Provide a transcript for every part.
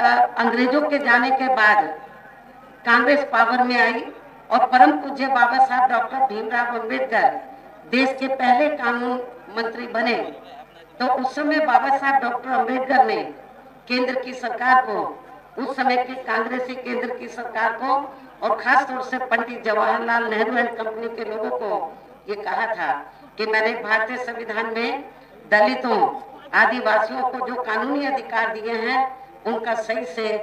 अंग्रेजों के जाने के बाद कांग्रेस पावर में आई और परम पूज्य बाबा साहब डॉक्टर भीमराव अंबेडकर देश के पहले कानून मंत्री बने, तो उस समय बाबा साहब डॉक्टर अंबेडकर ने केंद्र की सरकार को, उस समय की कांग्रेसी केंद्र की सरकार को और खास तौर से पंडित जवाहरलाल नेहरू एंड कंपनी के लोगों को ये कहा था कि मैंने भारतीय संविधान में दलितों, आदिवासियों को जो कानूनी अधिकार दिए हैं उनका सही से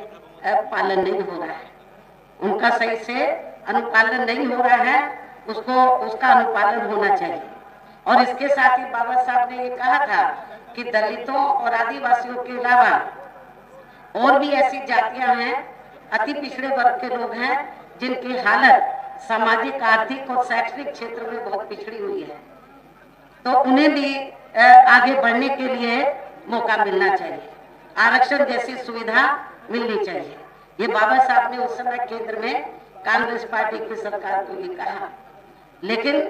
पालन नहीं हो रहा है, उनका सही से अनुपालन नहीं हो रहा है, उसका अनुपालन होना चाहिए। और इसके साथ ही बाबा साहब ने ये कहा था कि दलितों और आदिवासियों के अलावा और भी ऐसी जातियां हैं, अति पिछड़े वर्ग के लोग हैं जिनकी हालत सामाजिक, आर्थिक और शैक्षणिक क्षेत्र में बहुत पिछड़ी हुई है, तो उन्हें भी आगे बढ़ने के लिए मौका मिलना चाहिए, आरक्षण जैसी सुविधा मिलनी चाहिए। ये बाबा साहब ने उस समय केंद्र में कांग्रेस पार्टी की सरकार को भी कहा, लेकिन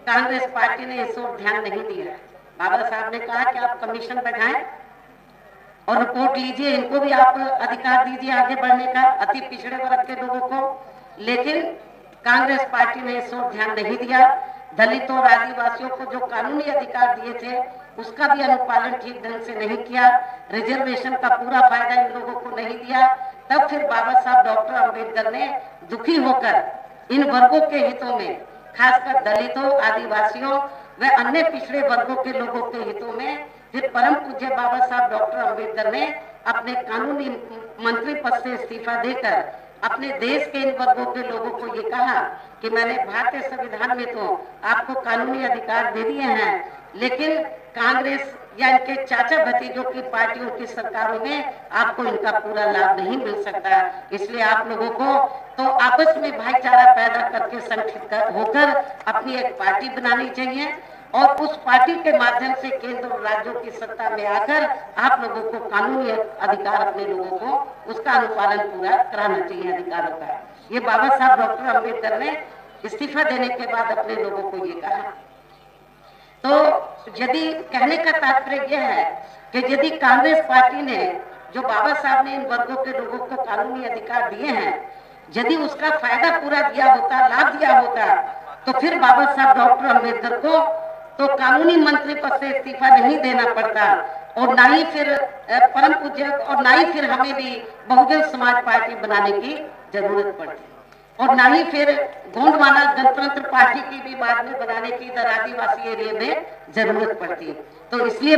कांग्रेस पार्टी ने इस ओर ध्यान नहीं दिया। बाबा साहब ने कहा कि आप कमीशन बैठाएं और रिपोर्ट लीजिए, इनको भी आप अधिकार दीजिए आगे बढ़ने का, अति पिछड़े वर्ग के लोगों को, लेकिन कांग्रेस पार्टी ने इस ओर ध्यान नहीं दिया। दलितों और आदिवासियों को जो कानूनी अधिकार दिए थे उसका भी अनुपालन ठीक ढंग से नहीं किया, रिजर्वेशन का पूरा फायदा इन लोगों को नहीं दिया। तब फिर बाबा साहब डॉक्टर अंबेडकर ने दुखी होकर इन वर्गों के हितों में, खासकर दलितों, आदिवासियों व अन्य पिछड़े वर्गों के लोगों के हितों में, फिर परम पूज्य बाबा साहब डॉक्टर अंबेडकर ने अपने कानूनी मंत्री पद से इस्तीफा देकर अपने देश के इन वर्गों के लोगों को ये कहा कि मैंने भारतीय संविधान में तो आपको कानूनी अधिकार दे दिए हैं, लेकिन कांग्रेस या इनके चाचा भतीजों की पार्टियों की सरकारों में आपको इनका पूरा लाभ नहीं मिल सकता। इसलिए आप लोगों को तो आपस में भाईचारा पैदा करके संगठित होकर अपनी एक पार्टी बनानी चाहिए और उस पार्टी के माध्यम से केंद्र और राज्यों की सत्ता में आकर आप लोगों को कानूनी अधिकार, अपने लोगों को उसका अनुपालन पूरा कराना चाहिए अधिकारों का। ये बाबा साहब डॉक्टर अंबेडकर ने इस्तीफा देने के बाद अपने लोगों को ये कहा। तो यदि कहने का तात्पर्य यह है कि यदि कांग्रेस पार्टी ने, जो बाबा साहब ने इन वर्गों के लोगों को कानूनी अधिकार दिए हैं, यदि उसका फायदा पूरा दिया होता, लाभ दिया होता, तो फिर बाबा साहब डॉक्टर अंबेडकर को तो कानूनी मंत्री पद से इस्तीफा नहीं देना पड़ता और ना ही फिर परम पूज्य और ना ही फिर हमें भी बहुजन समाज पार्टी बनाने की जरूरत पड़ती और ना ही फिर गोंडवाना गणतंत्र पार्टी की भी बाद में बनाने की इधर आदिवासी एरिया में जरूरत पड़ती। तो इसलिए